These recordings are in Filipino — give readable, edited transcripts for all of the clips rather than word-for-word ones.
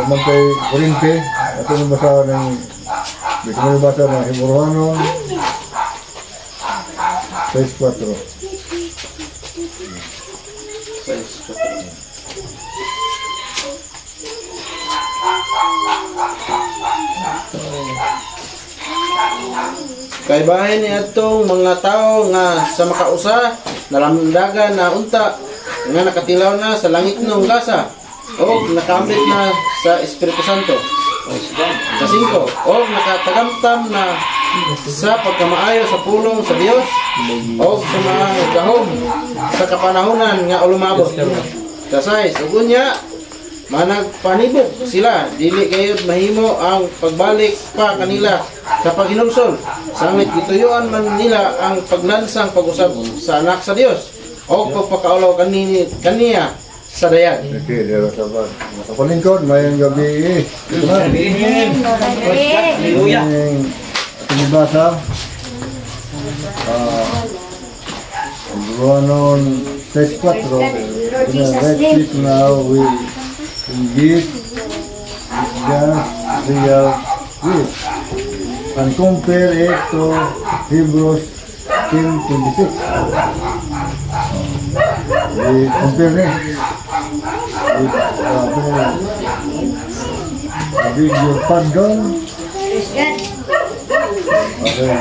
magkay Korinte. Ito yung basa ng dito mo yung basa ng Hebrewanon 6:4. Kay bahin ni atong mga tao nga sa makausa nalamdagan na unta nga nakatilaw na sa langit ng gasa o nakambit na sa Espiritu Santo. Sa 5, o nakatagamtam na sa pagkamaayo sa pulong sa Dios o sa mga gahom sa kapanahunan nga ulumabot. Sa 6, ugunya managpanibok sila dili kayod mahimo ang pagbalik pa kanila sa paghinulsol sanglit gituyuan man nila ang paglansang pag-usab sa anak sa Dios o pagpakaulaw kaniya sa dayag. Okay, dero sa ba. Masapalingkod mayang gabi. Hallelujah. Ini basa Hebrewanon 6:4. Let's now we give just real gift and compare it to Hebrews 10:26. We compare it with your pardon. Okay,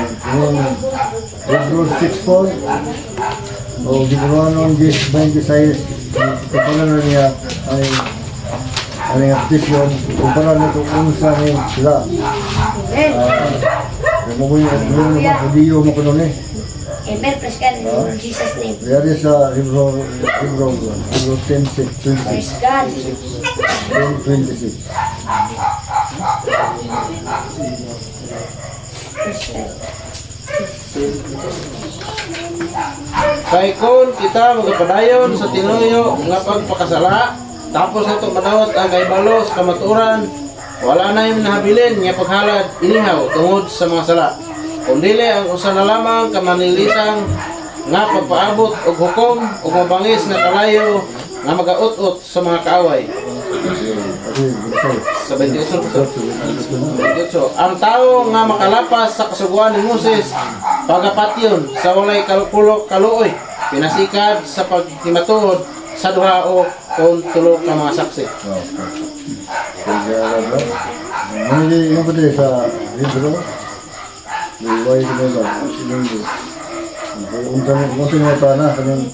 Hebrews 6:4 o Hebrewanon 10:26 kumparan niya ay ang aktisyon kumparan nito unsa ni sila mo yung video mo kuno ni Amen, praise God in Jesus' name. Dari sa Hebrew 10:26. Praise God. 10:26. Kay kun kita magapadayon sa tinuyo nga pagpakasala tapos nato madawat ang kaibalo sa kamaturan wala na yung nahabilin nga paghalad inihaw tungod sa mga sala kundili ang usa na lamang kamanilisang nga pagpaabot og hukom ug mabangis na kalayo nga magaut-ut sa mga kaaway. Sa 28. Ang tao nga makalapas sa kasuguan ni Moses pagapatyon sa walay kaluoy pinasikad sa pagtimatuod sa duha o kung tulo ka mga saksi. Hindi yung pati sa libro liway ko ba hindi unsa mo na kanang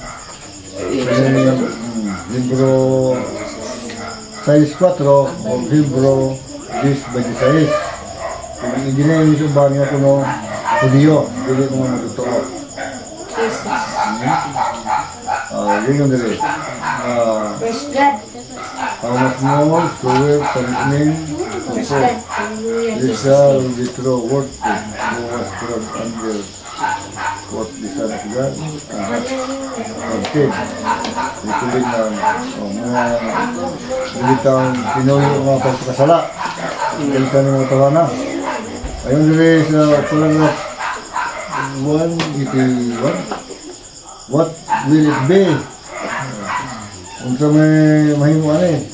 libro 6:4 o libro 10:26. Kung hindi na yung subang nga kuno Hudiyo, dili ko mo totoo. Yun yung dili. Praise God. How much more to will continue Praise also. God. Hallelujah. This shall be true word who was from angel. What the Son of God. Okay. Ituloy na mga bilitang pinuyo mga pagkakasala. Bilitang ng mga tawana. Ayun dili sa paragraph 181. What will it be? Unsa may mahimo ani?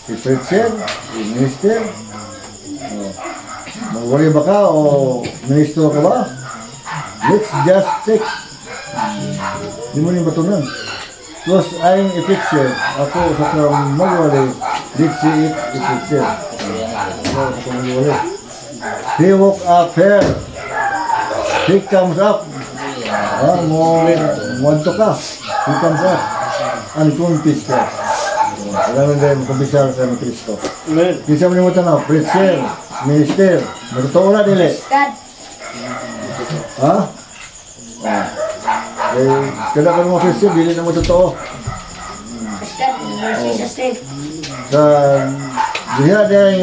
Si preacher, si minister. Magwali ba ka o ministro ka ba? Let's just take. Di mo ni batunan. Because I'm a preacher. Ako sa kang magwali. Let's see it a preacher. Ako sa kang magwali. He woke up here. He comes up. Wanto ka. He comes up. Unconfessed ka. Alam mo din, kumbisar sa Kristo. Amen. Kisa mo nimutan na, preacher, minister, magtotoo na dili. God. Ha? Kada ka mga Christian, dili na mo totoo. Praise God in Jesus' name. Sa diha dahil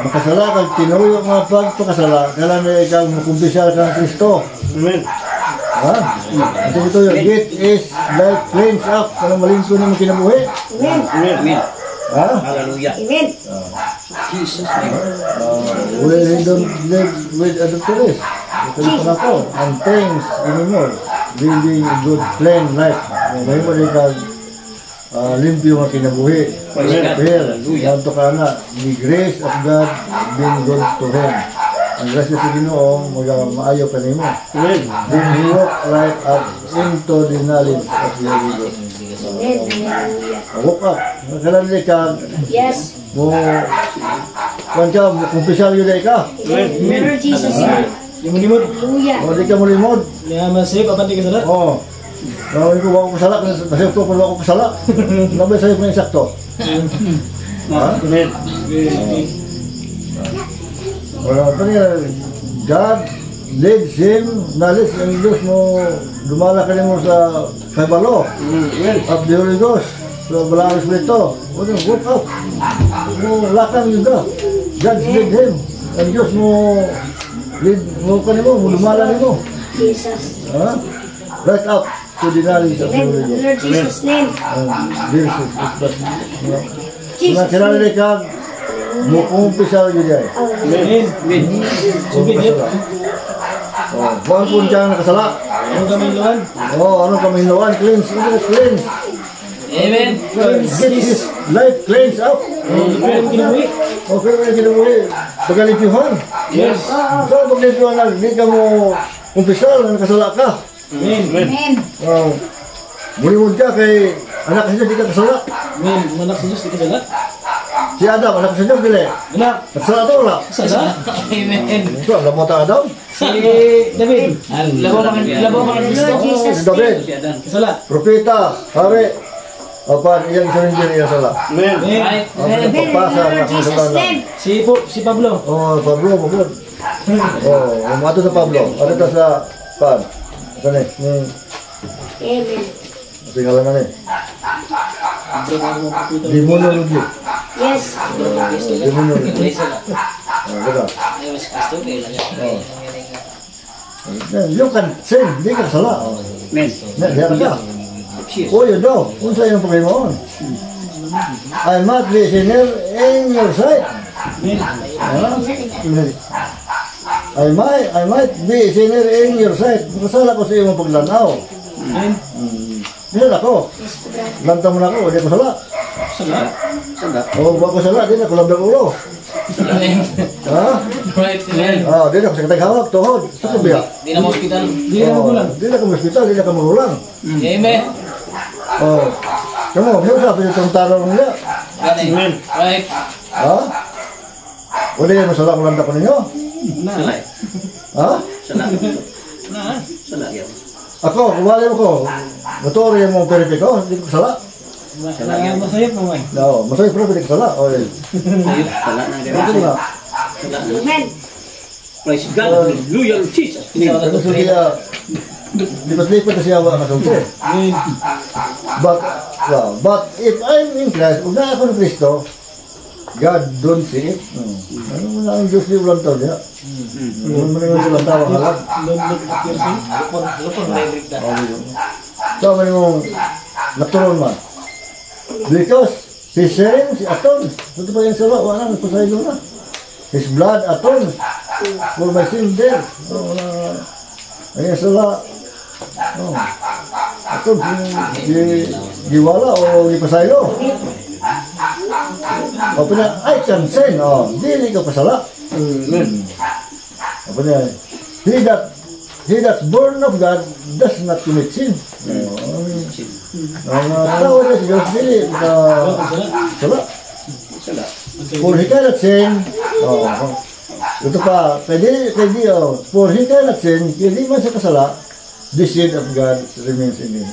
makasala kag tinuyo mga pagpakasala, kailan na ikaw makumbisar ka ng Kristo. Amen. Ha? Ito ito yung gate is like cleans up. Kung malingko na kinabuhi. Amen. Amen. Ha? Hallelujah. Amen. Jesus name. We don't live with adulteries. Ito yung panako. And things anymore. Living a good plain life. May mo rin ka limpyo nga kinabuhi. Pero, ganito ka na, the grace of God being good to him. Ang grasya sa Ginoo, maayo ka nimo. Then he walk right up into the knowledge of the Holy Ghost. Amen. Hallelujah. Walk up. Nakalalay ka, Yes. mo, kumpisal yun ka. In the Lord Jesus' name. Limod-limod. Hallelujah. O, di ka mo limod. Nga masip, apan di ka salat. Oo. Nawin ko, wako kasala. Masip ko, kung wako kasala. Nabay sa'yo kung insakto. Ha? Amen. Wala pa niya. God leads him, knowledge ang Diyos mo, dumala ka mo sa kaibalo. Of the Holy Ghost. So, Balang Espiritu. Walk out. Mo, lakang yun ka. God lead him. Ang Diyos mo, lead mo ka mo, dumala mo. Jesus. Ha? Right up to the knowledge of the Amen. Holy In the Ghost. Lord Jesus' name. Jesus is but Jesus' mga kinalali ka, mukumpisa yun yan. Amen. Amen. Sige, Jeff. Buwan po dyan nakasala. Ano kami luhan? Anong kamiluan? Cleanse. Cleanse. Amen. Get his life cleansed up. Ano kinabuhi? Okay, may kinabuhi. Pagalipihan. Yes. So, paglipihan na, hindi ka mo kumpisal, nakasala ka. Amen. Amen. Mulimod ka kay anak kasi di ka kasala. Amen. Manak sa Diyos, di ka salat. Si Adam, anak sa Diyos, dili. Anak, Nakasala to wala. salat. So, alam mo ta Adam? Si David. Labo In the Lord Jesus' Si David, name. Salat. propeta, hari. Apan, iyang surrender niya sala. Amen. Amen. In the Lord Jesus' name. Si Pablo. Pablo, magod. Mato sa Pablo. Ano ta sa pan? Ito ni, Amen. tingala na ni. Demonology. Yes. Demonology. Baka. You can sin, di ka sala. Amen. Diyan ka. O yun daw, kung sa iyong Panginoon. I might be a sinner in your sight. I might be a sinner in your sight. Kasala ko sa iyong paglanaw. Amen. Diyan ako. Lantang mo na ako, di ko sala. Salat. O, bako sala, di na ko labdang ulo. Ha? Di na ko sa katag-hawak, tuhod. Sa kabiya. Di na mo hospital. Di na magulang. Di na ko hospital, di na ka magulang. Amen. Kamu, sino sabi itong tarong niya? Amen. Right. Ha? O di kayo masala kung landa ko ninyo? Salat. Ha? Salat. Ako, kumali mo ko. Motor yung mong peripik ko, hindi ko sala. Masayap mo, may. No, masaya pero hindi ko sala. O, ito na. Amen. Praise God. Hallelujah. Jesus. Ito siya, lipat-lipat na siya ang kasunti. Amen. But if I'm in Christ, kung na ako ng Kristo, God don't see it. Ano mo na ang Diyos di ulang taon niya? Ano mo na yung silang tawang halag? Look at your sin. So, ano yung naturon man? Because His sin, si Aton. Ito pa yung sala, wala nang pasaylo na. His blood, Aton. For my sin there. Ayun sala. Aton, giwala o gipasaylo. O pa niya, I can sin. Dili ka pasala. O pa niya, he that's born of God does not commit sin. Ang tao niya si Diyos, dili ka sala. For he cannot sin, ito pa, for he cannot sin, hindi man siya kasala, the seed of God remains in him.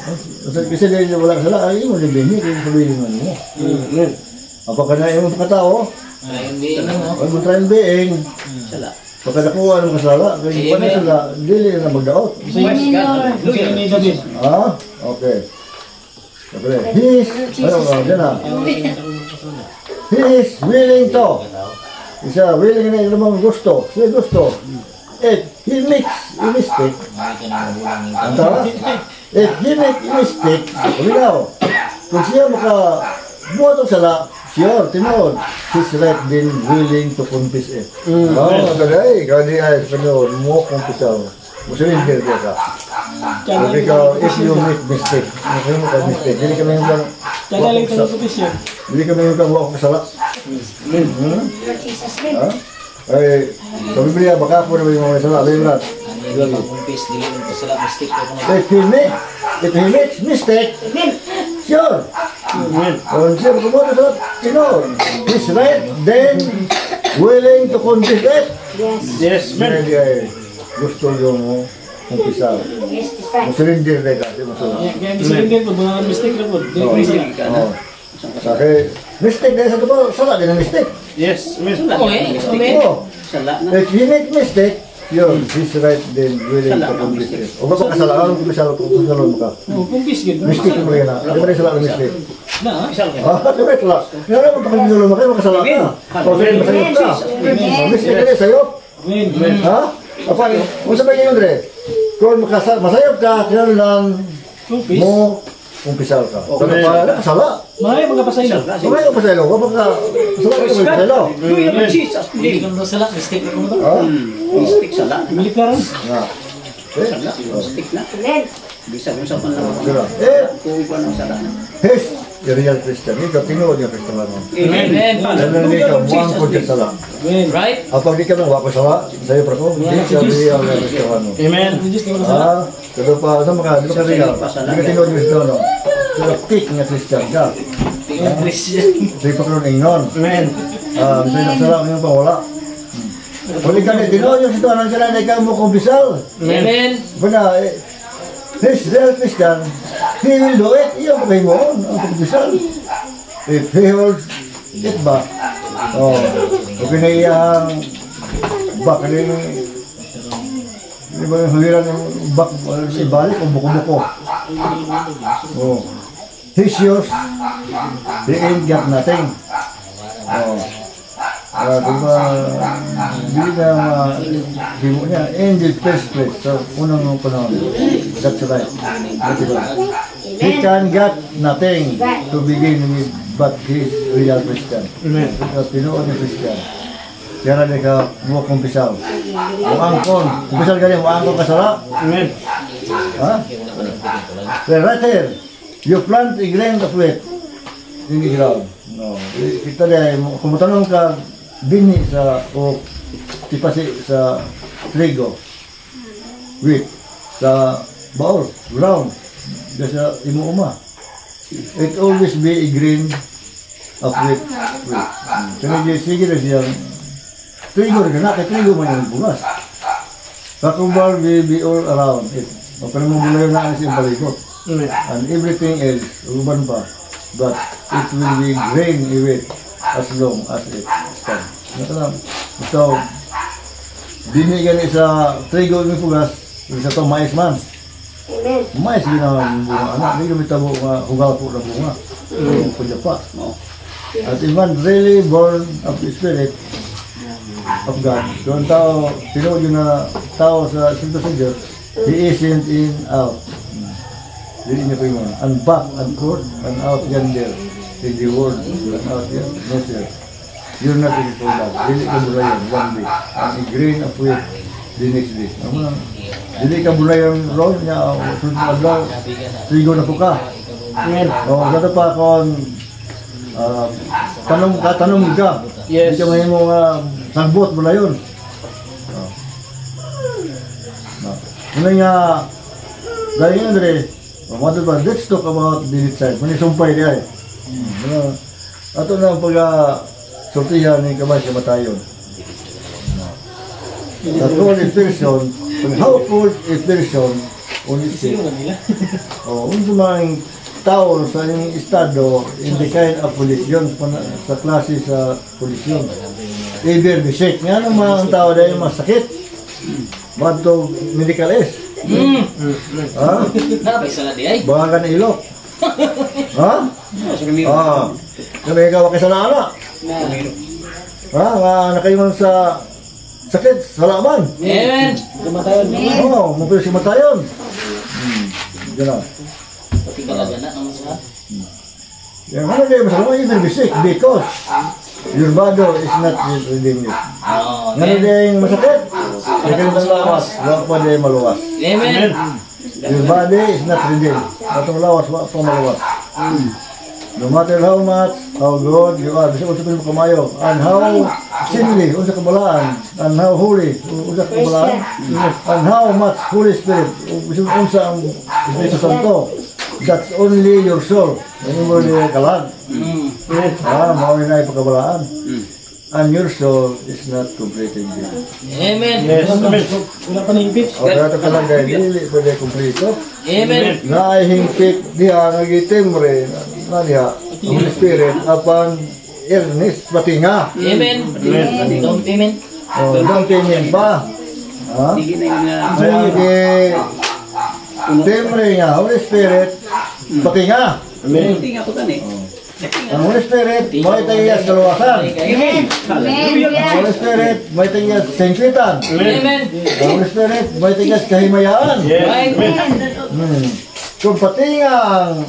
Kasi dahil wala kasala, ay mo libinhi, kaya sabihin mo mo. Apakah na yung katao, ay mo trying being, pagka nakuha ng kasala, kaya pa na sila, dili na magdaot. Amen, Lord. Okay. He is willing to. Siya willing na yung gusto. Siya gusto. If he makes a mistake, if he makes a mistake, now, kung siya makabuhat ang sala, sure, tinood, he's right then willing to confess it. Kaya ay, kaya ay, mo confess Musulindir dia ka. Tapi kalau if you make mistake, mungkin bukan mistake. Jadi kami yang bilang, Tagaling ito ng petisyon. jadi kami yang bilang buat salah. Lord Jesus name. Ha? Ay, sabi niya baka po na may salah, may berat. Ano yung kumpis, dili mo sila mistake ko na. If he makes mistake, Amen. sure. Kung siya kumunta sa Pinoy, he's right, then willing to confess it. Yes. Hindi ay gusto yung umpisa. Yes, that's right. Musulindir na ka, di masula. Kaya misalin din po, mga mistake na po. Di ko mistake. Sake, mistake dahil sa ito, salah din ang mistake. Yes, amen. Okay. Oh, if he make mistake, yun, he's right, then willing to confess it. O ba kasalanan kung kasalanan mo ka? Oh, kumpis gid. Mistake mo yan na. Di ba rin salah ng mistake? Na, Ah, di ba ito lang? Kaya naman baka ginulo mo kayo, makasala ka. O sige, masayot ka. O, mistake ka rin sa'yo. Amen. Ha? Apa, kung sabi kayo, Andre, kung masayot ka, kailangan Kumpis. mo umpisal ka. Sabi pa, nakasala. Mga mga pasaylo. Kumaya ka pasaylo, kapag ka, masala ka may pasaylo. Hallelujah, Jesus. Dili ko na sila mistake ko na. Ha? Mistik sala. Militaran. Nga. Eh, Sala. Mistik na. Amen. Bisa yung sa panlawan. sila. Eh, Kung pa ng sala. he's a real Christian. Ikaw, tinuod yung Christian mo. Amen. Dahil hindi ka, buwang ko dyan sala. Amen. Right? Kapag di ka nang wako sala, sa'yo pa ko, hindi ka real na Christian mo. Amen. Just di mo na sala. Ah, pero pa, saan ka? Di ba ka real? Di ka tinuod yung Christian mo. Pero kick nga Christian ka. Tingnan Christian. Di pa karoon ingnon. Amen. Ah, sa'yo nagsala, ngayon pa wala. Huli ka na, tinuod yung Christian, sila na ikaw mo kumpisal. Amen. Bana, he's real Christian, he will do it. Iyan pa kayo mo, ang kumpisal. If he holds it back, oh, kung pinaiyang back, di ba yung huliran yung back, ibalik o buko-buko. Oh, he's yours, he ain't got nothing. Oh, di ba, hindi na himo niya, in the first place, sa unang panahon, that's right. Diba? He can get nothing to begin with, but he's real Christian. Amen. Because tinuod ni Christian. Kaya na ka buwa kumpisaw. Muangkon. Kumpisaw ka rin, muangkon ka sala. Amen. Ha? Well, right here, you plant a grain of wheat in the ground. No. Kita dahil, kung matanong ka, bini sa, o tipasi sa trigo, wheat, sa baul, ground, sa imuuma. It always be a grain of wheat. Kaya sige na siyang trigo rin na, kaya trigo man yung bungas. Kakumbal will be all around it. O pero mabulayo na ang siyang balikot. Amen. And everything else, uban pa. But it will be grain in it as long as it stands. Nakalam. So, binigyan sa trigo ng pugas, sa to mais man. Amen. Mais din ang bunga anak, hindi kami tabo nga hugal po ng bunga. Kanya pa. At even really born of the Spirit of God. So ang tao, tinuod yun na tao sa Santo sa Diyos, he isn't in out. Dili niya po yun. And back and forth and out yonder in the world and out here. No sir. You're not in it for that. Dili ka bulayan one day. And a grain of wheat the next day. Dili ka bulayan ron niya. Sunod na adlaw. Trigo na po ka. Amen. O, gato pa kung tanong ka. Yes. Hindi ka may mga sagbot mula yun. Ano nga, dahil nga Andre, let's talk about the side. Muna sumpay niya eh. Ato na ang pag-sortihan ni Kamay sa Matayon. The cold person, how cold a person on his state. O, kung sumang tao sa inyong estado in the kind of polisyon, sa klase sa polisyon. Either be sick. Nga naman ang tao dahil masakit. Bad to medical is. Ha? Napay sala di ay. Baka ka na ilok. Ha? Kami ikaw kay sana anak. Ha? Nga na kayo man sa sakit, salaman. Amen. Oo, mungkin si Matayon. Gano'n. Pati kalaga na naman sa. Yang ano din, masalaman even be sick because your body is not redeemed. Oh, Nga din masakit, Ikalimang lawas, wala pa din maluwas. Amen. Your body is not redeemed. Atong lawas, wala pa maluwas. No matter how much, how good you are, bisa unsa pa mo kamayo, and how sinly, unsa kabalaan, and how holy, unsa kabalaan, and how much Holy Spirit, bisa unsa ang Espiritu Santo. That's only your soul. Ano mo niya kalag? Mao na ipakabalaan. And your soul is not completed yet. Amen. Wala pa nahigpit. O kaya ito ka lang dahil dili pwede kumplito. Amen. Na ay hingpit diha nagitimre na diha Holy Spirit upon earnest patinga. Amen. Down payment. O doon tingin pa. Ha? Hindi na yung Kaya timre nga Holy Spirit patinga. Tingnan ko tani. Ang Holy Spirit may tayas kaluwasan. Amen. Ang Holy Spirit may tayas singkitan. Amen. Ang Holy Spirit may tayas kahimayaan. Right. Kung pati nga ang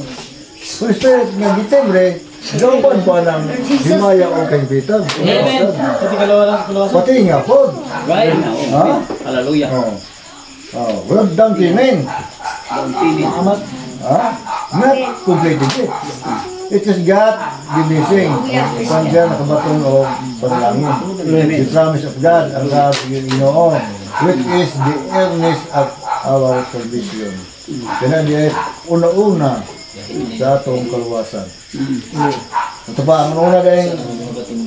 Holy Spirit nga gitimbre, gawan pa ng himaya o kahibitan. Amen. Pati kalawasan. Pati nga po. Right. Ha? Hallelujah. Walang damtinin. Doon pinin. Amat. Ha? Not completed it. It has got the blessing. Saan dyan nakabatong o panalangin. The promise of God, ang God Ginoo, which is the earnest of our salvation. Kaya niya una-una sa atong kaluwasan. Ito pa, ang una kayong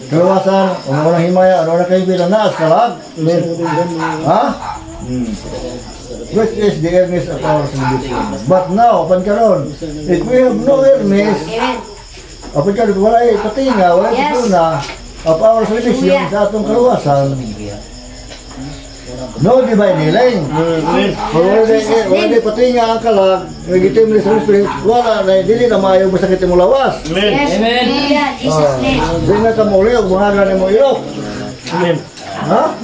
kaluwasan, una-una himaya, una-una kayong pinanaas kalag. Ha? Which is the earnest of our salvation. But now, upon karon, if we have no earnest, upon karon, wala patinga, wala patuna of our salvation sa atong kaluwasan, no divine healing. Wala patinga ang kalag, nagitim ni sa Spirit, wala na, dili na maayo masakit mo lawas. Amen. Jesus' name. Di na ka muli, o buhaga na mo ilok. Ha?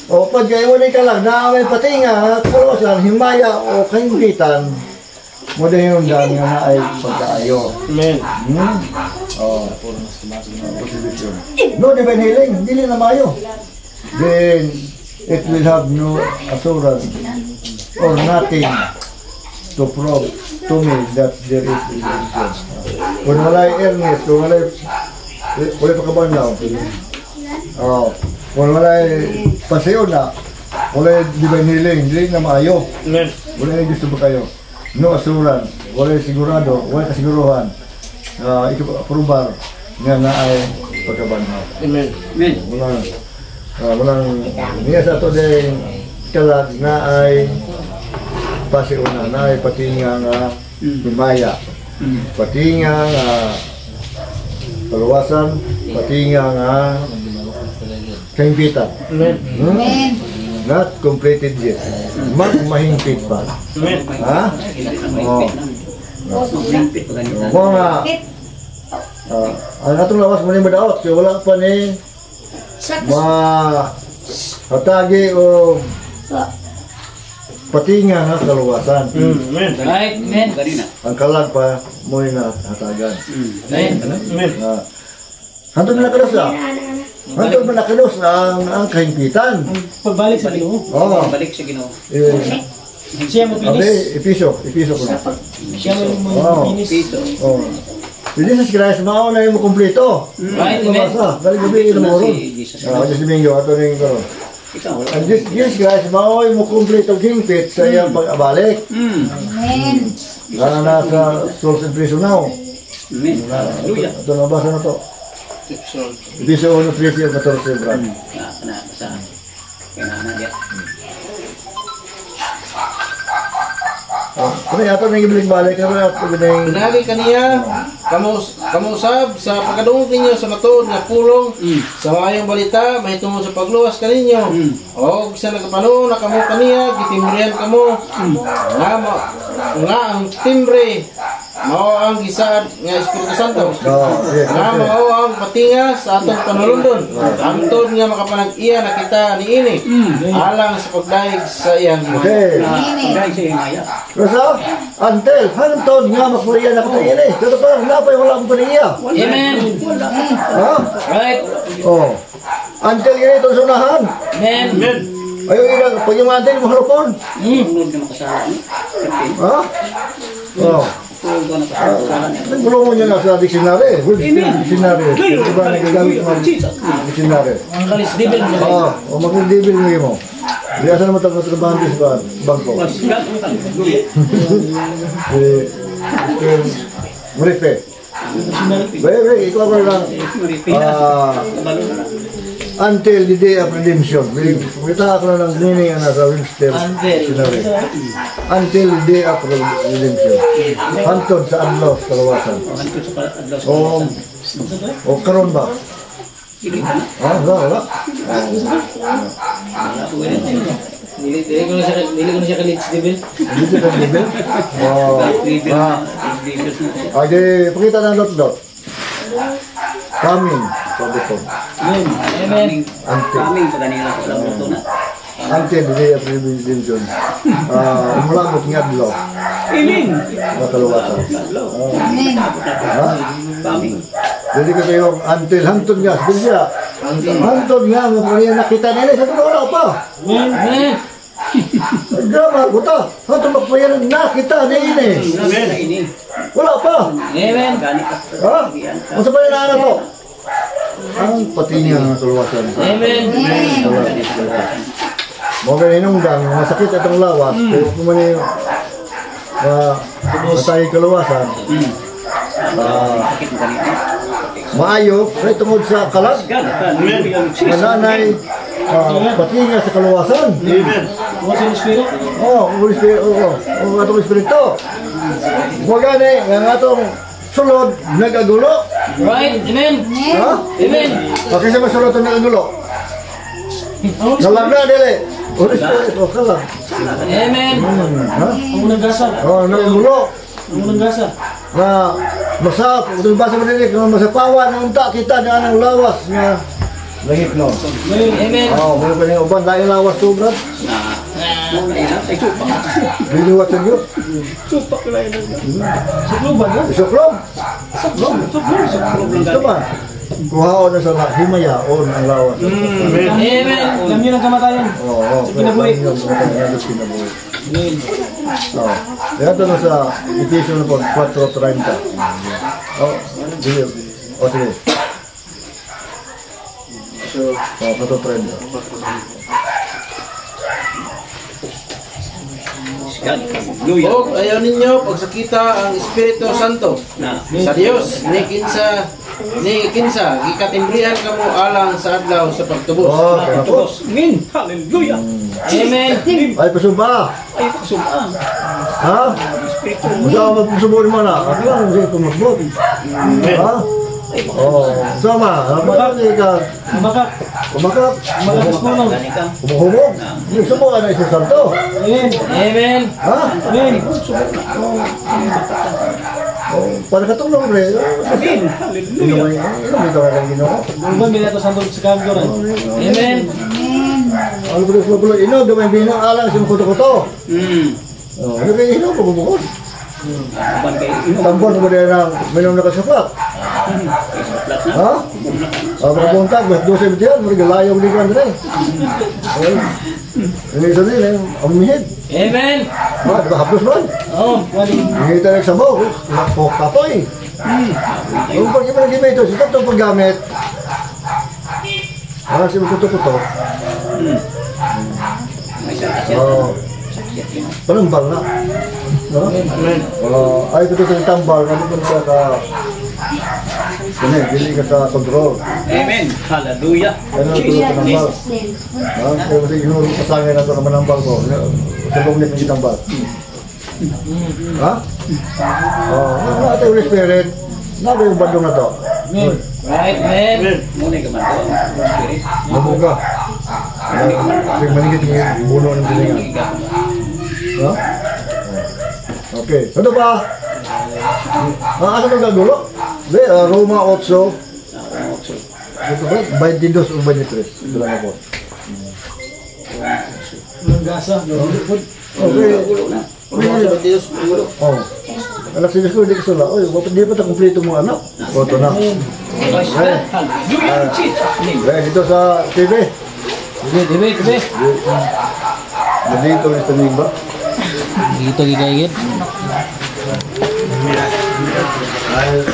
O pag kayo ni kalag, na may patinga, kaluwasan, himaya o kaingitan, mo din yung dami nga na ay pagkaayo. Amen. No divine healing, dili na maayo. Then, it will have no assurance or nothing to prove to me that there is redemption. Kung wala'y earnest, kung wala'y pagkabanlaw, kung wala'y pasiyo na, wala'y divine healing, dili na maayo. Amen. Wala'y gusto ba kayo? No assurance, wala'y sigurado, wala'y kasiguruhan, ikaw-approval nga na ay pagkabanlaw. Amen. Amen. Walang niya sa ito din kalag na ay pasiuna na ay patinga nga himaya, patinga nga kaluwasan, patinga nga kaimpitan. Not completed yet. Mahingpit pa. Amen. Ha? Hingpit pa ganito. Mga ang atong lawas mo ni madaot kaya wala pa ni hatagi o patinga nga kaluwasan. Amen. Right. Amen. Ganina. Ang kalag pa mo na hatagan. Amen. Amen. Hantod na kalos hantod na kalos ang kahingpitan. Pagbalik sa Ginoo. Oo. Balik sa Ginoo. Siya mo Abi, pinis. ipiso ko na. Siya Wow. mo pinis. Piso. Oo. Jesus Christ, mauna yung kumpleto. Right. Amen. Dali gabi ito mo ron. Si Jesus. Diyos Domingo, ato rin ko. Ikaw. Ang Jesus Christ, mauna yung kumpleto hingpit sa iyang pag-abalik. Amen. Lalo na sa souls in prison now. Amen. Hallelujah. Ito nabasa na to. Episo 1:13 at 14, Brad. Na sa kailangan dia. Kung ato nang ibalik-balik, kami ato binang... Pinagi kaniya, kamusab sa pagkadungog ninyo sa matuod nga pulong sa mayong balita, mahitungod sa pagluwas kaninyo. O sa nagkapano, nakamo kaniya, gitimbrihan kamo. Nga ang timbre, mao ang gisaad nga Espiritu Santo. Yes, Nga okay. mao ang patinga sa atong panulundon. Hangtod nga makapanag-iya nakita niini alang sa pagdaig sa iyang gibuhat. Okay. Pagay sa ingaya. Rosa, until hantod nga makuriya na katingin eh. Pero pa, napay wala akong paniya. Amen. Ha? Right. Oh. Until yun itong sunahan. Amen. Ayaw ina, pag yung until mo halupon. Tunod ka makasala ni. Kapin. Ha? Oh. Tunod ka nakasala ni. Nagulungan niya na sa dictionary. Dictionary. Diba nagagamit ng dictionary? Ang kalis dibil mo. Oo. O mag-debil mo mo. Biasa naman trabahan din sa bangko. Muripe. Bayo, ikaw ko lang. Until the day of redemption. Kita ako na ng meaning na sa Webster Dictionary. Until the day of redemption. Hantod sa adlaw sa kawasan. O karon ba? Wala. Dili ko na siya kalis dibil. Dito ka level? Ade, pakita ng dot-dot. Coming. Sabi ko. Amen. Kaming sa kanila sa laborto na. Until the day of redemption. Umulamot nga adlaw. Amen. Makaluwasan. Amen. Ha? Kaming. Jadi ka kayo, until hantod nga. Sige hantod nga. Makariya nakita nila. Sabi ko, wala pa. Amen. Drama, buta. Hantod magpayan nakita nila. Amen. Ini. Wala pa. Amen. Gani ka. Ha? Ang sa pala na to? Ang pati niya ng kaluwasan. Amen. Mga ganinunggang, masakit itong lawas. Kaya kung man yung matay kaluwasan, Sakit mo kanina. maayo, ay tungod sa kalag. Mananay, pati nga sa kaluwasan. What's in the spirit? Holy Spirit, ang atong Espiritu. Mga gani, ang atong sulod, nagagulo. Right. Amen. Ha? Amen. Kasi sa masulod ang nagagulo. Nalang na, dili. Holy Spirit, o kalag. Amen. Ha? Ang unang gasa. Nagagulo. Ang unang gasa. Na masap, kung basa mo nila, kung masapawan, nung ta, kita na ang lawas nga langit no. Amen. Meron pa niya uban, dahil lawas to, Brad. Biniwat sa Diyos. Sa kluban, ha? Isoklob. Ito ba? Kuhaon na sa himaya, on ang lawas. Amen. Alam niyo ng kamatayan. Kinabuhi. Kinabuhi. Kaya ito na sa Ephesians 4:30. Sige. Sige. So, 4:30. Hallelujah. O ayaw ninyo pagsakita ang Espiritu Santo sa Dios ni kinsa gikatimbrihan kamo alang sa adlaw sa pagtubos. Kaya po. Amen. Hallelujah. Amen. Ay, pasumba. Ay, pakasubaan. Ha? Masama magpasubon mo na. Ako lang, hindi ko magbot. Ha? Sama. Makakit ka. Kumakak. Kumakap. Malakas mo, no? Gani ka. Kumuhumog. Gusto mo ka na isang santo. Amen. Amen. Ha? Amen. Panakatulong rin. Amen. Hallelujah. Inom ito ka ng ginawa. Gulban, binato sa sa kamdoran. Amen. Ano ba yung pulo? Inom, gamay binang alang sa kuto-kuto. Ano kayo inom? Pagubukod. Aban kay ino. Tampon mo din ang minom na kasukat. Plat na. Ha? Pagkabuntag, mas doon sa ibitihan, magalayaw din ka rin. Ang isa din, ang mihid. Amen. Di ba haplos man? Oh. Hindi tayo nagsabaw. Kapoy. Yung pag-iba ng gimay ito, sikat itong paggamit. Kasi magkuto-kuto. May sakit. Panambal na. No? Ay, ito itong tambal. Ano kung siya ka... Hindi ka sa control. Amen. Hallelujah. Ano ito Yeah, panambal? Jesus name. Kaya kasi ginulong pasangin na ito na manambal ko. Sabong nito yung tambal. Ha? Ate Holy Spirit, nabi yung bandong na to. Right. Amen. Muna ka man to. Spirit. Mabuga. Kasi manigit yung buno ng silingan. Ha? Okay. Ano ba? Asa magagulo? Be, Roma 8. Ito ba? 22 o 23. Ito lang ako. Walang gasa. Okay. Mga sa Diyos, gulo. Oh. Anak si Diyos ko, hindi ko sila. Uy, di pa ito kumpleto mo anak. O, ito na. Dito sa TV. Dibe. Dito yung tamig ba? Dito gigayit.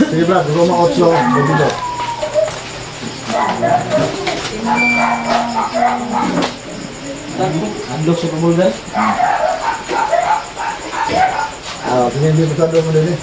Sige Brad, Roma 8. Dito. Andok sa pamulday. Hindi masyado mo din eh.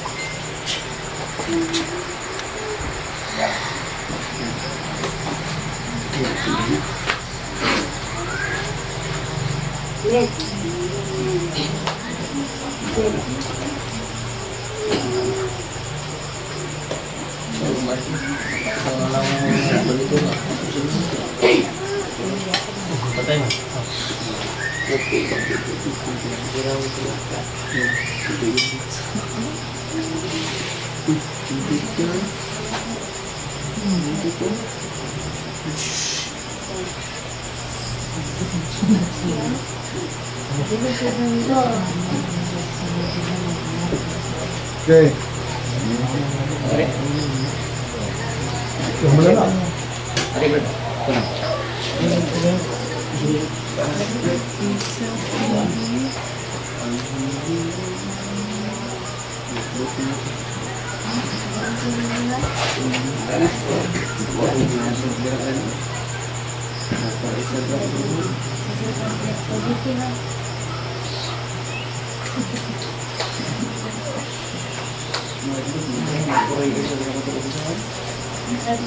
Okay. Yung mula na.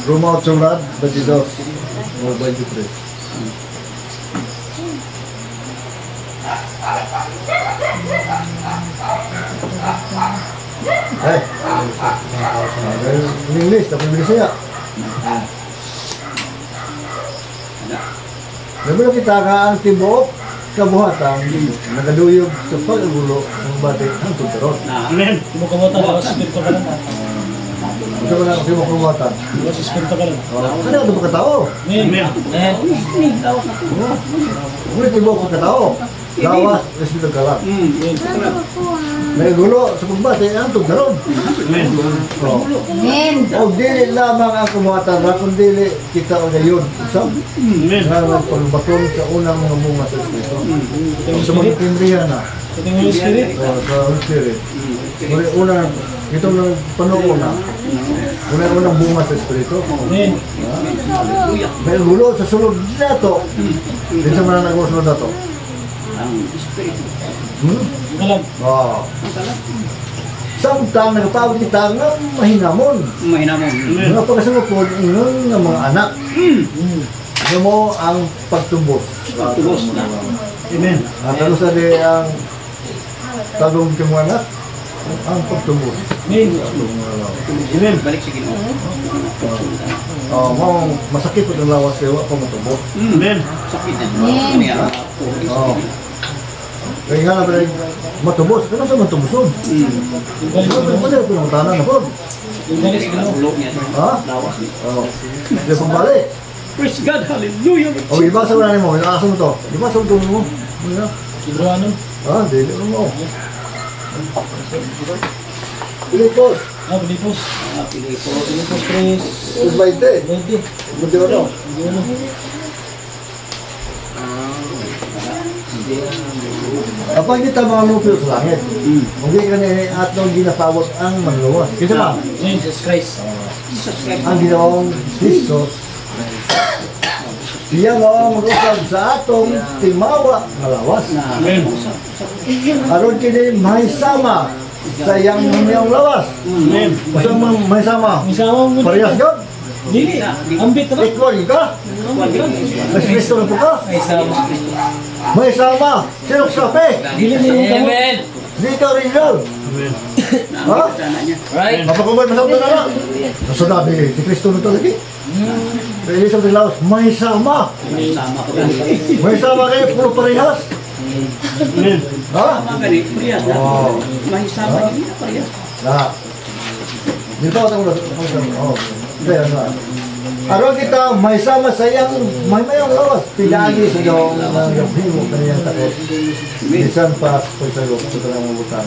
Roma 8 Brad, 22 o 23. Hey, in English, tapi Bisaya. Nagulo kita nga ang tibuok kabuhatan nagaduyog sa pag-ulo ng batik ng tutarot. Amen. Mo kamutan sa espiritu ka lang. Ito ko na ang tibuok kabuhatan. Sa espiritu ka lang. Ano ito ba katao? Amen. Muli tibuok ka katao. Lawas, espiritu ka lang. Nagulo sa pagbati ang tutarot. Amen. O dili lamang ang kabuhatan na kundi kita o gayon. Isang Salamat pagbaton sa unang mga bunga sa Espiritu. Sa mga timbrihan na. Ito yung Holy Spirit. Sa Holy Spirit. Unang, itong nang panoo na. Unang bunga sa Espiritu. Amen. May gulo sa sulod na to. Din sa mga nag-usulod na to. Ang Espiritu. Kalag. Samtang nagpawag kita nga mahinamon. Mahinamon. Mga pagkasangapod ingon ng mga anak. Ano mo ang pagtubos. Pagtubos na. Amen. At ano sa di ang tagong ng mga anak? Ang pagtubos. Amen. Amen. Balik sa Ginoo. Mo masakit po ang lawas kaya wala pa matubos. Amen. Sakit na. Amen. Oo. Kaya nga na ba matubos? Ano sa matuboson? Ano ito ng tanan na po? Ulog niya. Ha? Lawas niya. Oo. Hindi pang balik. Praise God. Hallelujah. O ibasa mo na mo. Ibasa mo to. Ibasa mo to mo. Ano? Ibrano. Ah, dili mo. Pilipos. Pilipos. Pilipos. Pilipos 3. Is 20. 20. Buti ano? Kapag kita mga lupil sa langit, hindi ka na at nung ginapawag ang manluwas. Kasi ba? Jesus Christ. Ang ginawang Jesus, siya mo mag-usap sa atong timawa na lawas. Amen. Aron kini mahisama sa iyang niyang lawas. Amen. Basta mahisama. Isama mo. Parehas yun. Dili. Ambit na. Equal ka. Mas Kristo na po ka. Isama. Mahisama. Sino kape? Dili niyo yung kamot. Amen. Dito rin yun. Ha? Right. Mapakubay masama na lang. Nasunod si Kristo na talaga. Kaya Elisa ng Laos, mahisama. Sama ko. Mahisama kayo, puro parehas. Ha? Sama ka rin. Parehas na. Wow. Mahisama. Hindi na parehas. Na, Dito ako na. Oh. Kaya na. Aron kita may sama sa iyang may mayong lawas pinagi sa iyong himo kaniyang takot. Bisan pa sa iyo sa tanang mabutan.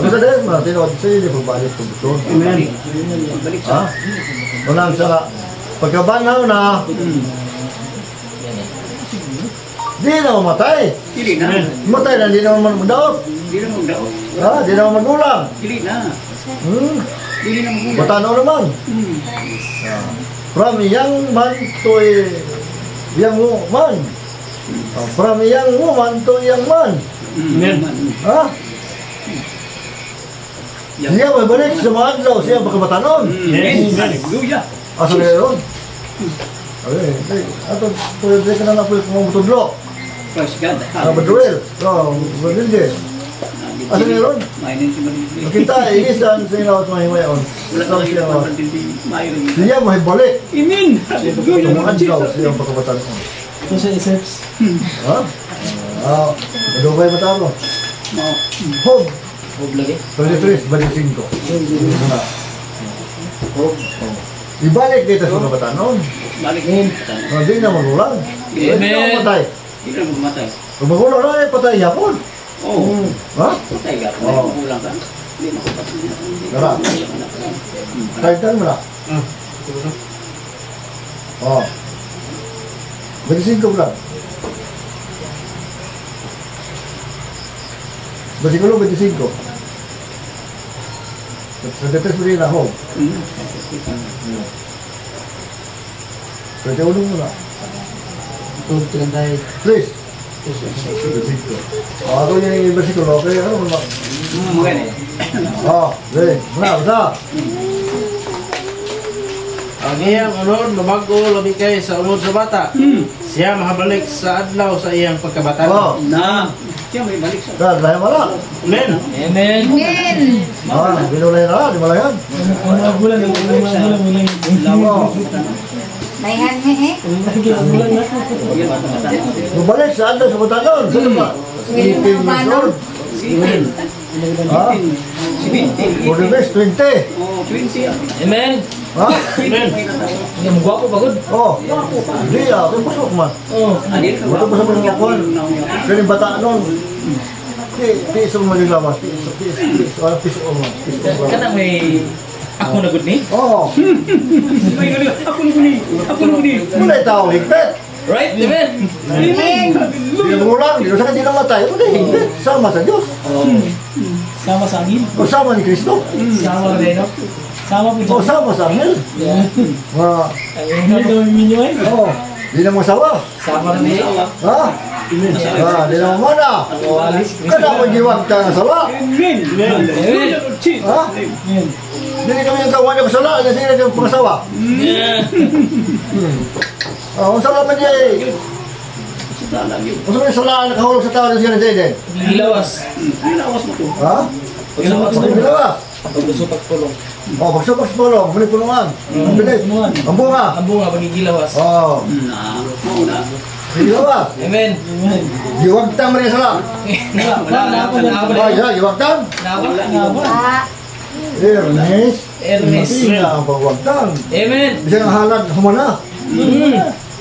Ano sa dahil mga tinod sa iyo pagbalik ko gusto. Amen. Ha? Unang sa pagkabanaw na di na mamatay. Dili na. Matay na di na magdaot. Dili na magdaot. Ha? Di na magulang. Dili na. Dili na magulang. Matano naman. From young man to young woman. From young woman to young man. Amen. Ha? Siya may balik sa mga adlaw, siya pagkabatanon. Yes. Hallelujah. Asa na yun? Ato, pwede ka na po yung mutudlo. Praise God. Badruel. Badruel. Asa na yun? Mainin si Marilyn. Makita, iisan sa inawat mahimayon. Wala Sa na siya, yung mayroon. siya may balik. Amen. Sa Hallelujah. mga adlaw, siya pagkabatanon. Ito sa isip. Ha? Madugay matalo. Hob. Huwag lagi. 23, balik 5. Ibalik dito sa mga batanon. Balik. Hindi na magulang. Hindi na matay. Dili na magmatay. Kung magulang na, patay yapon. Oo. Ha? Patay ka. Oo. Magulang ka. Hindi makapatay na. Tara. Kaitan mo na. Oh. Balik 5 lang. Basikulo, 25. Sa detes mo rin na, Hob. Pwede ulong mo na. Please. Ako yung versikulo, okay? Ano mo na? Magani. Sige. Basta. Ang iyang unod, mabago, labi kay sa unod sa bata. Siya mahabalik sa adlaw sa iyang pagkabata. Na. Siya may balik sa. Dahil wala. Amen. Amen. Amen. Binulay na, di mo lang yan. Mga gulang yung Oo. May hanhe eh. gulang na. Bumalik sa ando sa batanon. Saan ba? 18 years old. Ha? 17. For the best, 20. Oh, 20. Amen. Ha? Amen. Hindi mo gwapo pagod. Oh. Hindi ah, kung pasok man. Adil ka Ito pa sa mga kuwan. Kaya yung bata nun. Di isang magilawas. Piso o man. Kana may ako na good ni. Oo. Ako ni. Muna itaw, higpit. Right? Amen. Amen. Hindi na mulang, hindi na sa kanya namatay. Muna higpit. Sama sa Diyos. Sama sa angin. O sama ni Kristo. Sama rin, no? Sama po O sama sa Angel. Ang gawin ninyo eh. Oo. Di na masawa. Sama rin eh. Ha? Di na mamana. Kada mo giwag ka ng sawa. Amen. Amen. Ha? Hindi kami yung kawan niya kasala. Yan sila yung pangasawa. Ang sawa man niya eh. Kung saan yung salaan nakahulog sa tao na siya na Zayden? Gilawas. Nilawas mo to. Ha? Ang bilawas. Pagsupak tulong. O, pagsubok sa pulong. Muli pulungan. Ang bilis. Ang bunga. Ang bunga pagigilawas. Oo. Mauna. Bilawas. Amen. Giwag tang man yung sala. Ay, ha, giwag tang. Ah, Ernest. Ernest. Matina ang pagwagtang. Amen. Bisa ang halad, humana.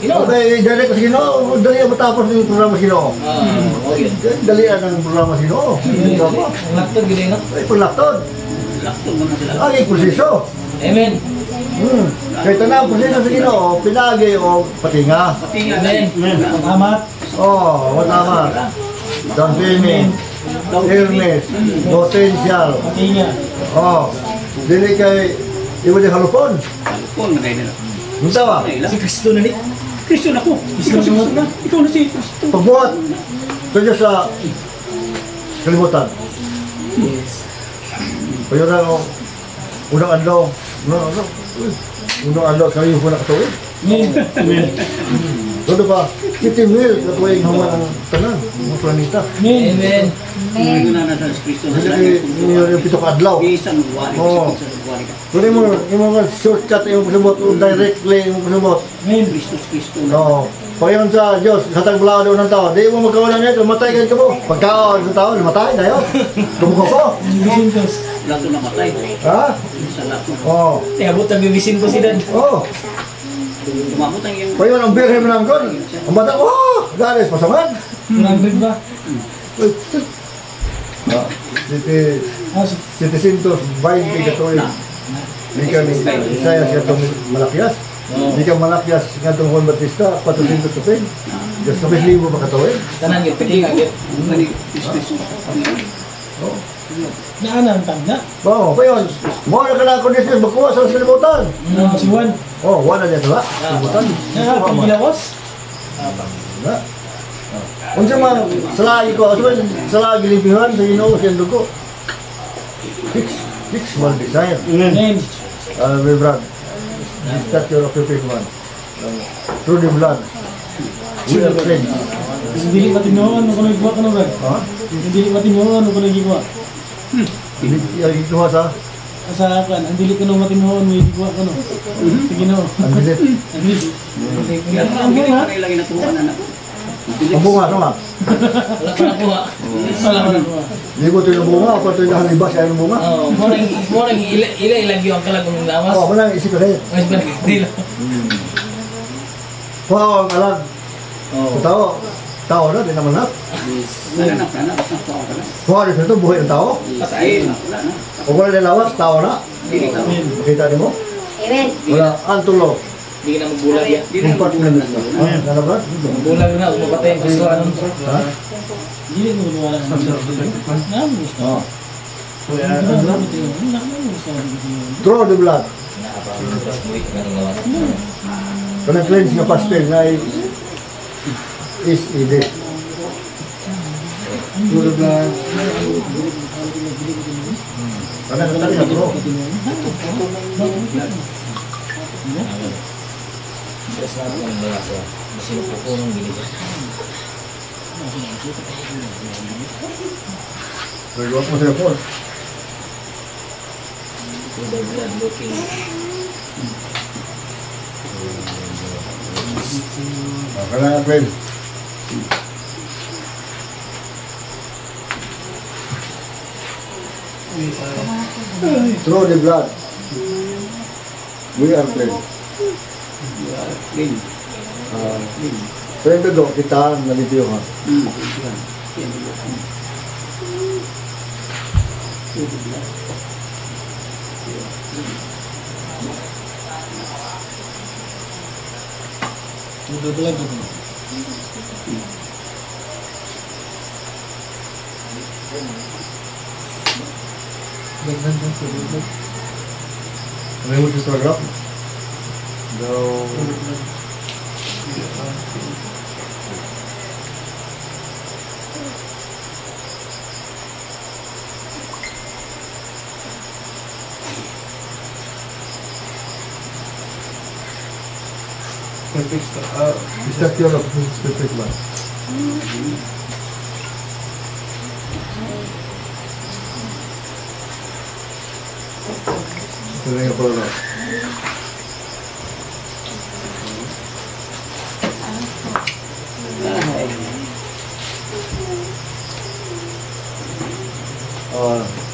Okay, dali ko sa Ginoo. Dali ang matapos ng programa sa Ginoo. Okay. Dali ang programa sa Ginoo. Ang laktod gid no. Ay, paglaktod. Lakto mo na sila. Ay, proseso. Amen. Kahit na ang proseso sa Ginoo, pinagi o patinga. Patingan. Amen. Tamat. Oh, matama. Down payment. Illness. Potential. Patinga. Oh, dili kay iba di halupon. Kung na nila. Unsa ba? Si Kristo na ni. Kristo na ko. Ikaw si Kristo na. Ikaw na si Kristo. Pagbuhat sa Diyos sa kalimutan. Kaya na ako, unang adlaw, unang adlaw, kayo ko nakatuwid. Doon ba, 50 mil katuwid haman ang tanan, mga planeta. Amen. amen. Ito na nasa Kristo na sila. Hindi yung pito ka adlaw. Isang wali. Oo. Wali ka. Kung yung mga shortcut, yung pasabot, o directly yung pasabot. Kristo na. No, Payon sa Diyos, sa tagbulaw daw ng tao, di mo magkawalan nito, matay ka mo. Pagkaon sa tao, namatay na yun. Kumuha ko. Bisintos. Lato na matay. Ha? Sa lato. Oo. Abot ang bibisin ko si Dad. Oo. Tumabot ang yung... Payon ang birhe mo lang kon. Ang bata, oh! Galis, pasaman. 100 ba? Sitisintos, 20 katoy. Di ka ni Isaiah siya itong malakyas. Di ka malakyas nga itong Juan Batista, 400 kapin. Diyos kapin libo ba katoy? Tanan yung piti nga. Naan ang tanda. Oo, payon. Mo na ka na kondisyon, magkuha sa kalimutan. Si Juan. Oh, wala niya sila. Kalimutan. Pagbilawas. Na. Unsa man salagi ko, salagi lipihan sa Ginoo sa dugo. Six mal desire. Amen. My brother, the statue of the big man. Through the blood, we are friends. Hindi matinoon ano ko nagwa ka na ba? Ha? Hindi matinoon ano ko nagwa. Hindi ito sa Sa akin, ang dili ko na matinoon may gwa ka no. Sige no. ang bilit. Ang dili. Ang bilis na kailangan na turuan anak. Ang bunga sama. Wala pa na po ha. Wala ko na. Hindi ko ito yung bunga, o ito yung nakalibas ay yung bunga. Morang ilagyo ang kalagong lawas. Oo, manang isip ko na yun. Mas nila. Kuha ko ang alag sa tao. Tao na, di naman na. Naganap ka na, basta tuwa ka na. Kuha rin ito, buhay ng tao. Patayin na, wala na. O wala na lawas, tao na. Dili ka. Makita niyo mo? Amen. Wala, ang tulo. Hindi ka na magbulag yan. Dili na Compartment na. Ha? Ano ba? Bulag na, umapatay ang gusto anong. Ha? Dili mo wala na. Namu gusto. Oo. Namu gusto. Throw the blood. Kanang cleanse nga pastel na is edit. Throw the blood. Kanang tali na throw. Stress na ako ng lasa. Masino po po nung gilig. Pero wag mo sila po. Blood looking. Kanang cleanse. Throw the blood. We are cleansed. Clean. So yung dugo, kita nalitiyo ha. Bulag ko. Ano yung gusto grab? Daw... Statue of perfect man. Ito na yung pala.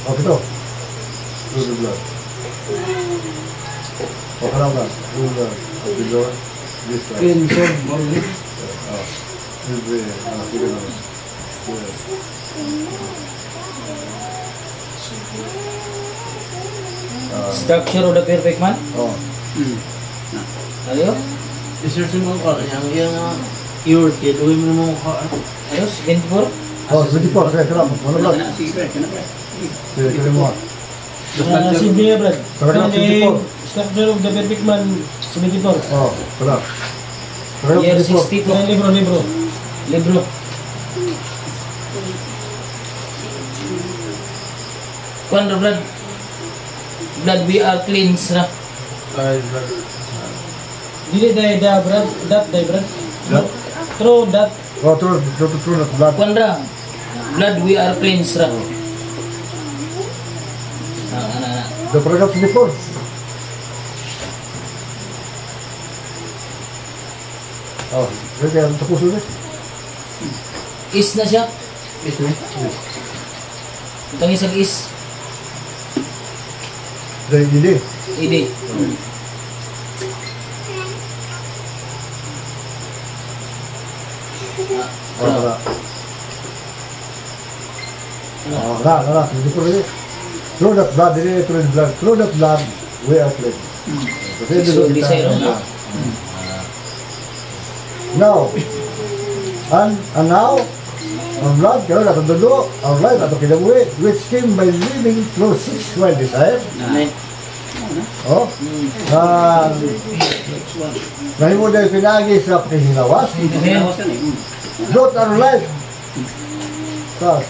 Okay to. Through the blood. Okay lang ba? Through the blood. This side. Sige na. Structure of the perfect man? Oh. Ayo? I-search mo ko, yung keyword, iluhin mo mo ko. Ayos? 24? Oh, 24. Sige, kailangan. Ano lang? Kana si Fred, kana Fred. Sige, kailangan mo. Si Bia Brad. Paragraph 24. Structure of the perfect man 74. Oh, wala. Year Paragraph 60 24. po. Libro. Libro. Kuan ra blood. Blood we are cleansed na. Dili day da Brad, that day Brad. That? True that. Oh, true not blood. Kuan ra. Blood we are cleansed ra. Ana. The paragraph 24. Oh, kaya tapos ulit. Is na siya. Itang isang is. Dahil hindi. Idi. Hindi ko rin. Through that blood, hindi ito rin blood. Through that blood, we are cleansed. Kasi So, dito di sa'yo, no? Now, and now, ang blood, kaya natin dulo, ang life, ato kinabuhi, which came by living through sexual desire. Amen. Oh, nahimo dahil pinagi sa pinahilawas. Not our life. Thus,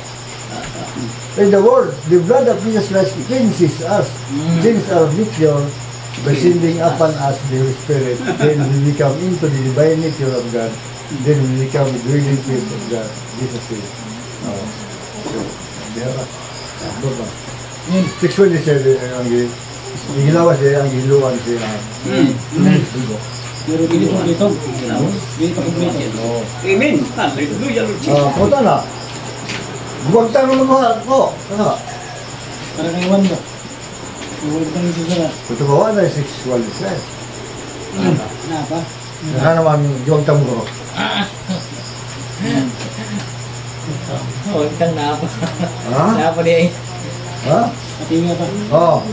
in the world, the blood of Jesus Christ cleanses us, cleanses our nature by sending upon us the Holy Spirit. Then we become into the divine nature of God. Then we become the dwelling place of God. Jesus is. Sexual desire ang ginawa siya, ang giluan siya. Pero dili pa dito. Dili pa kumpleto. Amen. Hallelujah, Lord Jesus. Punta na. Huwag tayo ng mga ko. Para kay Juan ba? Huwag tayo sa sala. Ito ba na sexual desire? Na pa? Naka naman, huwag tayo mo. Huwag kang napa. Ha? Napa niya eh. Ha? Patinga pa. Oo.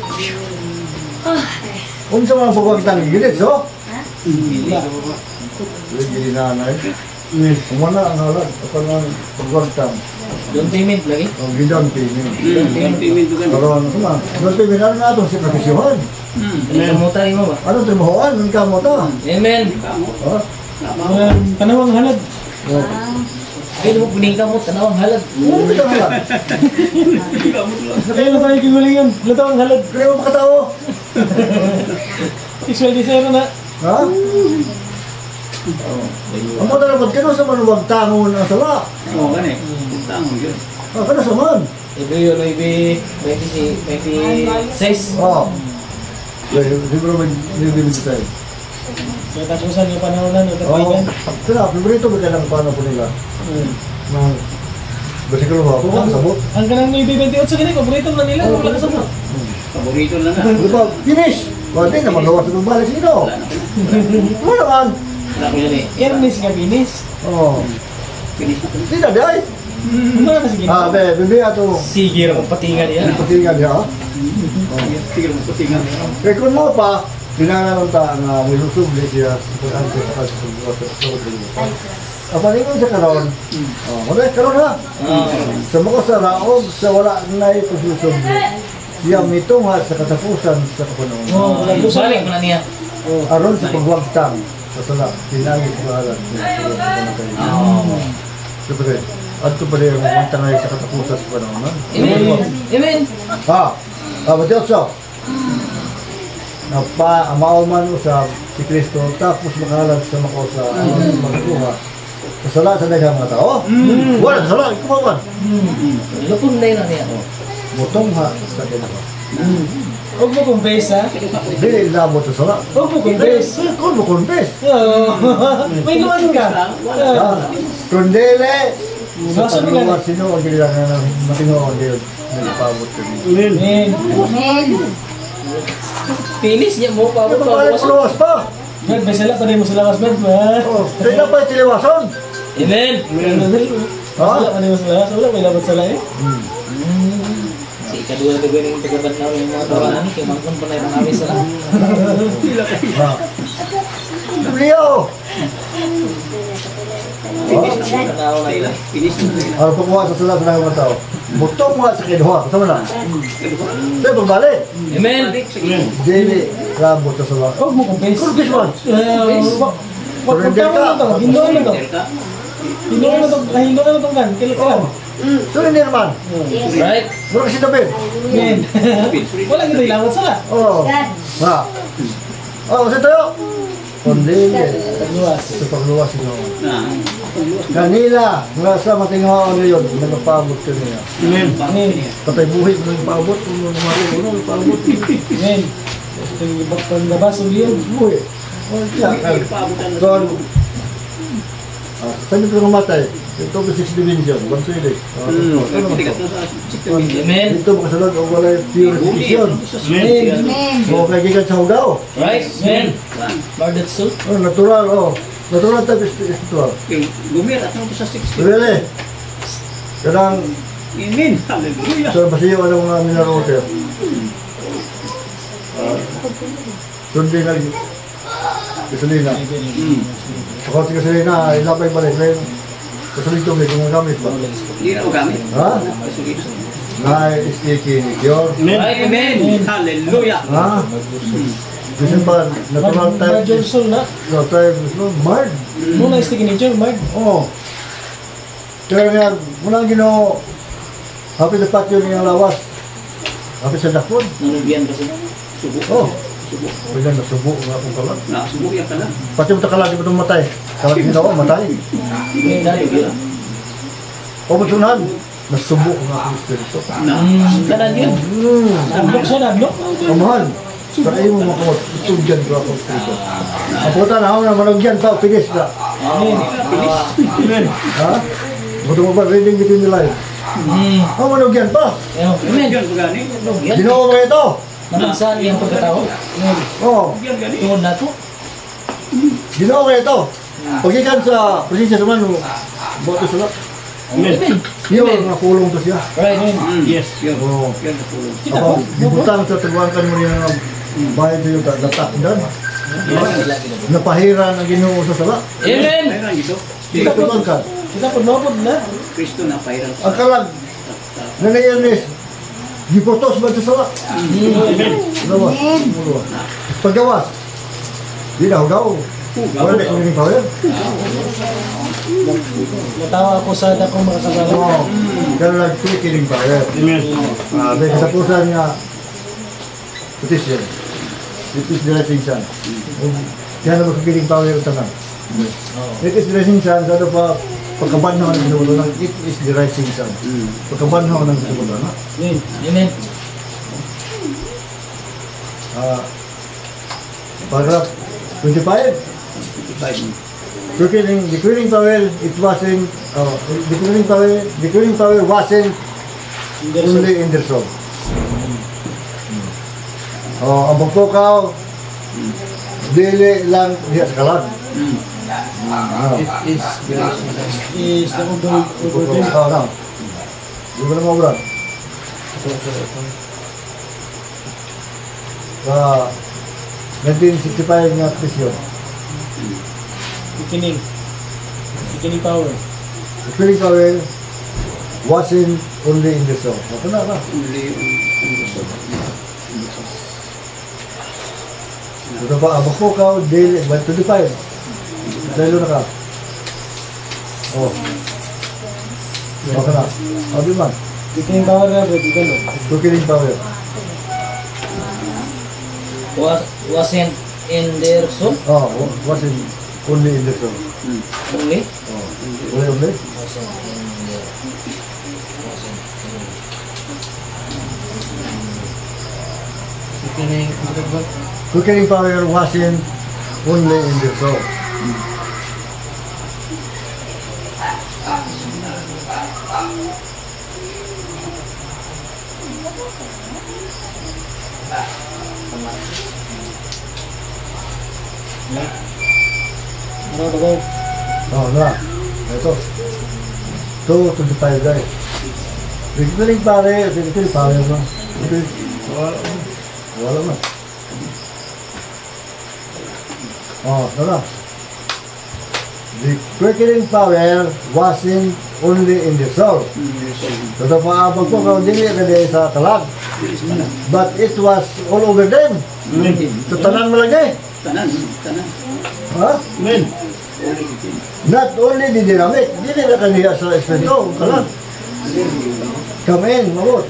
Unsa mga pagwagtang gilid, so? Wala. Hindi nanay. Kumana ang halad. Ako ng pagwagtang. Don't payment lagi. Ang gidang pinin. Amen. Karoon, kuma. Doon pinin na itong si Prakisyohan. Kamutan mo ba? Ano timuhaan? Ang kamo to? Amen. Ha? Panawang halad. Kaya mo puning kamot, tanawang halad. Ano ito halad? Kaya na tayo kigulingan. Latawang halad. Kaya mo makatawo? Sexual desire na. Ha? Ang mga dapat kano sa manuwag tango ng sala? Oo, gani. Tama yun. Kano sa man? Ibi yun, ibi 26. Oo. Siguro may nilibig tayo. Kaya tapusan yung panahon na. Oo. Tapagan. Kaya, favorito ba kailang paano po nila? Ng basikulo ba? Kung sabot? Ang kanang may 28 ganito, paborito na nila. Wala ka sabot. Paborito lang na. Di ba? Finish! Wala naman lawas na balik sino? Wala naman. Wala ko yan eh. Ernest Gabinis. Oo. Finish na. Hindi na di ay. Wala na sige. Bibi ato. Sige, ako patingan niya. Patingan niya. Sige mo, putingan. Kaya kung mo pa, pinangalan ta na nilusubli siya sa pag-ante sa kasi Apa ningon sa karon? Wala karon ha. Sa mga sa raog, sa wala na ipaglusubli. Siya mitunga sa katapusan sa kapanahon. Oh, wala gusto. Balik mo na niya. Aron sa pagwagtang sa sala, pinagi sa bahalan. Siyempre, ato pa rin ang magwagtang ay sa katapusan sa panahon. Amen. Amen. Matiyotso. Mauman usab si Kristo tapos makahalag sa makausa magkuha. Kasala sa daghang mga tao. Wala kasala, kumawan. Lupon na yun na niya. Mutongha sa kinawa. Huwag mo confess ha. Dili labot sa sala. Huwag mo confess. Kung mo confess. May luwan ka. Kundele. Sa Nasa pagluwa sino ang kailangan na matinoon din. Nagpabot kami. Amen. Amen. Pilis niya mo pa. Ito ba ay puluwas pa? Brad, may sala pa rin mo sa lakas, Brad. Kaya na pa yung tiliwason. Amen. Wala pa rin mo sa lakas. Wala, may labat sala eh. Si ikadua na gagawin yung pagkabat na yung mga tawanan. Kaya mangkon pa na yung mga sa lahat. Leo! Finish na. Ano pagkuha sa sala sa mga tao? Butong mga sa kinuha. Kasama na. Sa'yo pagbalik. Amen. Dili labot sa sala. Huwag mo confess. Kung this one. Huwag na to. Hinuha na to. Hinuha na to. Hinuha na to kan. Kailan. Surrender man. Right? Mura kasi David. Amen. Wala kita ilawat sala. Oo. God. Ha. Kasi tayo. Kundi. Pagluwas. Sa pagluwas nyo. Na. Kanila, nga sa matingawan na yun, nagpapabot ka niya. Amen. Patay buhay mo nagpapabot, kung nagpapabot. Amen. Ito yung ibang panglabas o yun. Buhay. O, siya. Paabutan na. Kung Saan ito namatay? Ito ba 6 division? Bansili. Amen. Ito makasunod o wala purification. Amen. O kagigan sa hugaw. Right? Amen. Lord, that's so. Natural, natural type spiritual. Gumir at nung sa 60. Really? Kadang, Amen. Hallelujah. sa basiyo ano mga mineral water. Sundi na gasolina. Ako sa gasolina, ilapay balik na yung gasolina tubig kung magamit ba. Hindi na magamit. Ha? Na sticky cure. Right? Amen. Hallelujah. Ha? Kasi ba, natural Mark type, Johnson na. type, mard. Muna yung signature, Mark. Oo. Kaya nga, muna ang ginoo, hapit na patio niyang lawas. Hapit sa dakon. Nanugyan kasi. Subo. Oh. Subo. Pwede na subo nga kung kalat. Subo yan pala. Pati mo takalag, di ba itong matay? Kalat ginoo, matay. Amen. Dali, yun. Pagmasunan, nasubo nga kung espiritu. Kanan yun. Nablok siya, nablok. Kamahal. Sa iyo mo makamot, itugyan ko ako espiritu. Ang puta na ako na manugyan pa, pigis na. Amen. Ha? Buto mo ba, reading between the lines. Oh, manugyan pa. Amen. Yan pagani. Nanugyan. Ginoo mo ito. Namansaan iyang pagkatao. Oh, Yan gani. Tungod na to. ginoo mo ito. Pagkikan sa presensya sa manu, boto sila. Amen. Yun, nakulong to siya. Right? Amen. Yes. Yan. Oo. Yan na pulong. Ako, gibutang sa tubuangkan mo niya ng bahay ko yung datakdan. Napahiran ang ginoo sa sala. Amen. Mayroon ito. Kita tubuangkan. Kita po mabod na. Kristo na pairan. Ang kalag, nanayanis, gipotos ba sa sala? Lawas. Paggawas, di na hugaw. Wala na kong power. Natawa ako sa dakong mga kasalanan. Oo. Kaya nag-clicking power. May katapusan nga, petition. It is the rising sun. Kaya na magkikiling power sa nan. It is the rising sun, sa ano pa, pagkabanhaw ng sumutunan, it is the rising sun. Pagkabanhaw ng sumutunan. Amen. Amen. Paragraph 25. The quickening power, it wasn't, the quickening power wasn't only in their soul. Ang pagpukaw, dili lang diya sa kalag. Is the overdose. Na. Di ba na maubran? Sa 1965 nga prisyon. Beginning. Beginning power. The quickening power wasn't only in their soul. Ito na. Ito pa, ang pagpukaw, dili, 25. Dahil na ka. Oh. Baka na. Di man. Beginning power na, but ito. Quickening power. Wasn't in their soul Wasn't only in the soul. only. Only? Wasn't in their. Quickening power wasn't only in the soul. Ano ba ko? Na. Ito. 225 guys. Quickening power ba? Wala na. Tara. The quickening power wasn't only in the soul. Ito pa ang pagpukaw, dili ka din sa talag. But it was all over them. Sa tanan mo lagi. Tanan. Ha? Not only the dynamic, dili na kaniya sa espiritu, talag. Come in, mabot.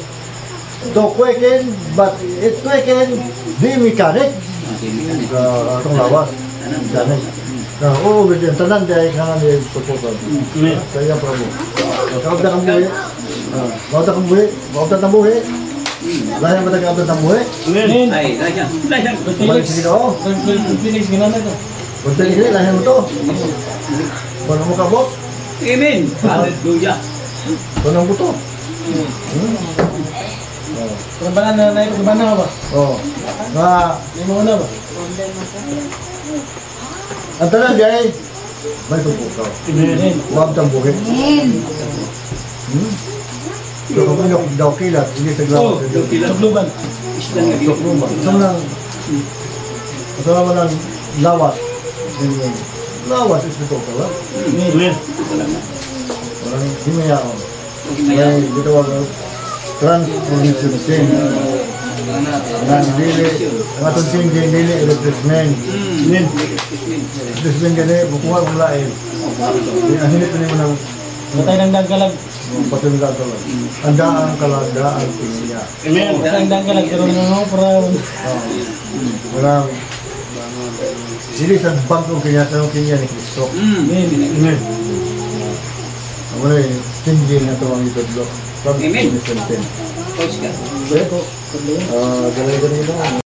To quicken, but it quicken the mechanic. Itong lawas. Mechanic. Oo, ganyan. Tanan dahil nga nga pagpukaw. Sa iyang prabo. Kaabda kang buhi. Kaabda kang buhi. Kaabda kang buhi. Lahat ba tayo kaabda kang buhi? Amen. Ay, dayan. Balik sige na ako. Phoenix, ginamit ko. Punta ni kini lahin mo to. Kuno mo kabot. Amen. Hallelujah. Kuno mo to. Pagbanan na naik pagbanan ka ba? Oh. Nga May mga na ba? ang tanan diay may tubukaw. Amen. Huwag tambuhin. Amen. So kung ano daw kilat, hindi sa Oh, glaw. yung pila. Tukluban. Islang lagi. So kung ba? Ito naman ang lawas. Lawas is ito ka ba? Amen. Walang himayaon. May gitawag transformation sin. Nang dili, ang atong sin dili replacement. Amen. Replacement gani, bukuha ang lain. Ang hinit na mo ng Matay ng dangkalag. patulong ka ito. Ang daan kalaga ang tingin Amen. Matay ng dangkalag. Pero ano, para... walang dili sa bagong kinyatanong kanya ni Kristo. Amen. Amen. Wala yung changing na ito ang itodlo. Amen. From 2017. Praise God. Kaya ko, galay-galay lang.